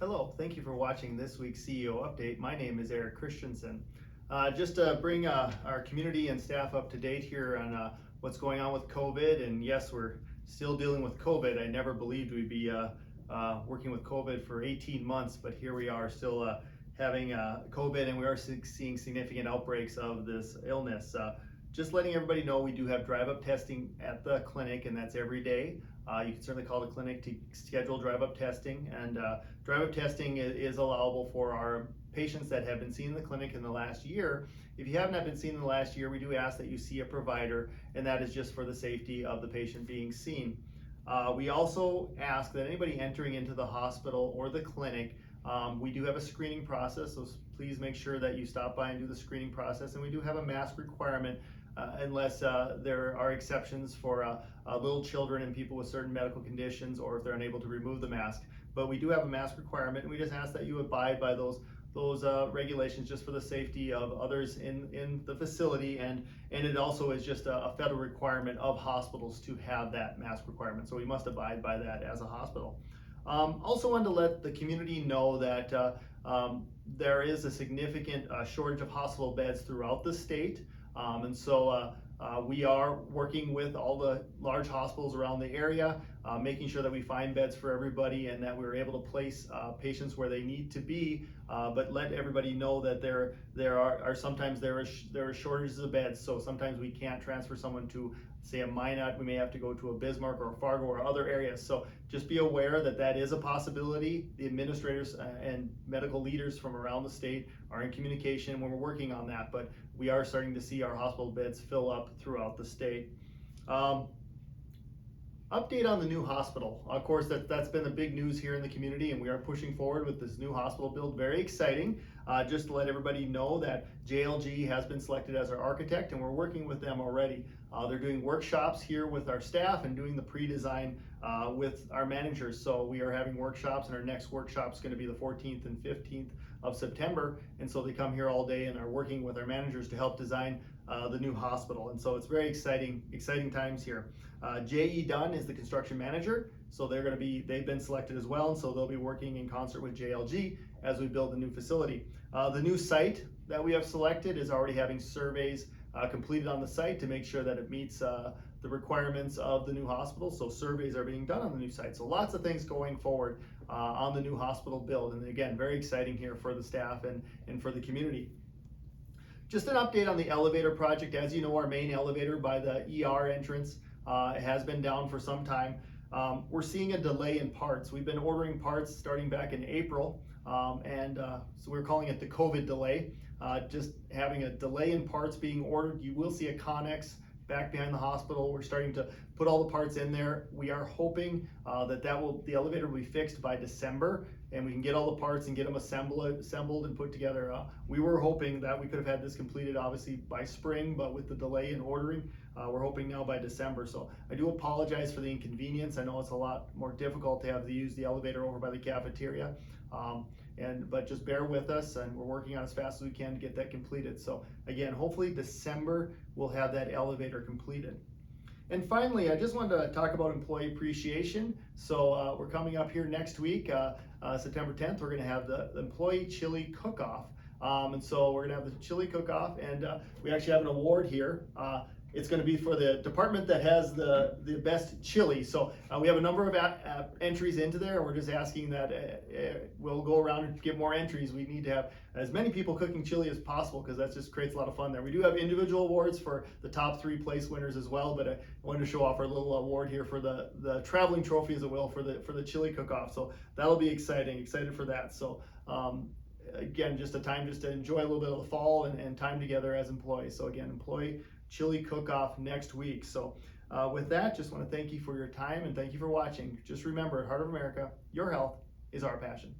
Hello, thank you for watching this week's CEO Update. My name is Eric Christensen. Just to bring our community and staff up to date here on what's going on with COVID. And yes, we're still dealing with COVID. I never believed we'd be working with COVID for 18 months, but here we are still having COVID, and we are seeing significant outbreaks of this illness. Just letting everybody know, we do have drive-up testing at the clinic, and that's every day. You can certainly call the clinic to schedule drive-up testing, and drive-up testing is allowable for our patients that have been seen in the clinic in the last year. If you haven't been seen in the last year, we do ask that you see a provider, and that is just for the safety of the patient being seen. We also ask that anybody entering into the hospital or the clinic, we do have a screening process, so please make sure that you stop by and do the screening process, and we do have a mask requirement unless there are exceptions for little children and people with certain medical conditions, or if they're unable to remove the mask. But we do have a mask requirement, and we just ask that you abide by those regulations just for the safety of others in the facility, and it also is just a federal requirement of hospitals to have that mask requirement, so we must abide by that as a hospital. Also wanted to let the community know that there is a significant shortage of hospital beds throughout the state, and so we are working with all the large hospitals around the area, making sure that we find beds for everybody and that we're able to place patients where they need to be, but let everybody know that there are sometimes there are shortages of beds, so sometimes we can't transfer someone to, say, a Minot. We may have to go to a Bismarck or a Fargo or other areas, so just be aware that that is a possibility. The administrators and medical leaders from around the state are in communication when we're working on that, but we are starting to see our hospital beds fill up throughout the state. Update on the new hospital. Of course, that's been the big news here in the community, and we are pushing forward with this new hospital build. Very exciting. Just to let everybody know that JLG has been selected as our architect, and we're working with them already. They're doing workshops here with our staff and doing the pre-design with our managers. So we are having workshops, and our next workshop is going to be the 14th and 15th of September. And so they come here all day and are working with our managers to help design the new hospital. And so it's very exciting times here. J.E. Dunn is the construction manager, so they've been selected as well, and so they'll be working in concert with JLG as we build the new facility. The new site that we have selected is already having surveys completed on the site to make sure that it meets the requirements of the new hospital. So surveys are being done on the new site. So lots of things going forward on the new hospital build, and again, very exciting here for the staff and for the community. Just an update on the elevator project. As you know, our main elevator by the ER entrance has been down for some time. We're seeing a delay in parts. We've been ordering parts starting back in April, and so we're calling it the COVID delay. Just having a delay in parts being ordered. You will see a Connex back behind the hospital. We're starting to put all the parts in there. We are hoping that the elevator will be fixed by December, and we can get all the parts and get them assembled and put together. We were hoping that we could have had this completed obviously by spring, but with the delay in ordering, we're hoping now by December. So I do apologize for the inconvenience. I know it's a lot more difficult to have to use the elevator over by the cafeteria, but just bear with us, and we're working on as fast as we can to get that completed. So again, hopefully December we'll have that elevator completed. And finally, I just wanted to talk about employee appreciation. So we're coming up here next week, September 10th. We're going to have the employee chili cook-off. And so we're going to have the chili cook-off, and we actually have an award here. It's going to be for the department that has the best chili. So we have a number of entries into there, and we're just asking that we'll go around and get more entries. We need to have as many people cooking chili as possible, because that just creates a lot of fun there. We do have individual awards for the top 3 place winners as well, but I wanted to show off our little award here for the traveling trophy, as it will, for the chili cook-off. So that'll be exciting. Excited for that. So again, just a time just to enjoy a little bit of the fall and time together as employees. So again, employee chili cook-off next week. So with that, just want to thank you for your time and thank you for watching. Just remember, at Heart of America, your health is our passion.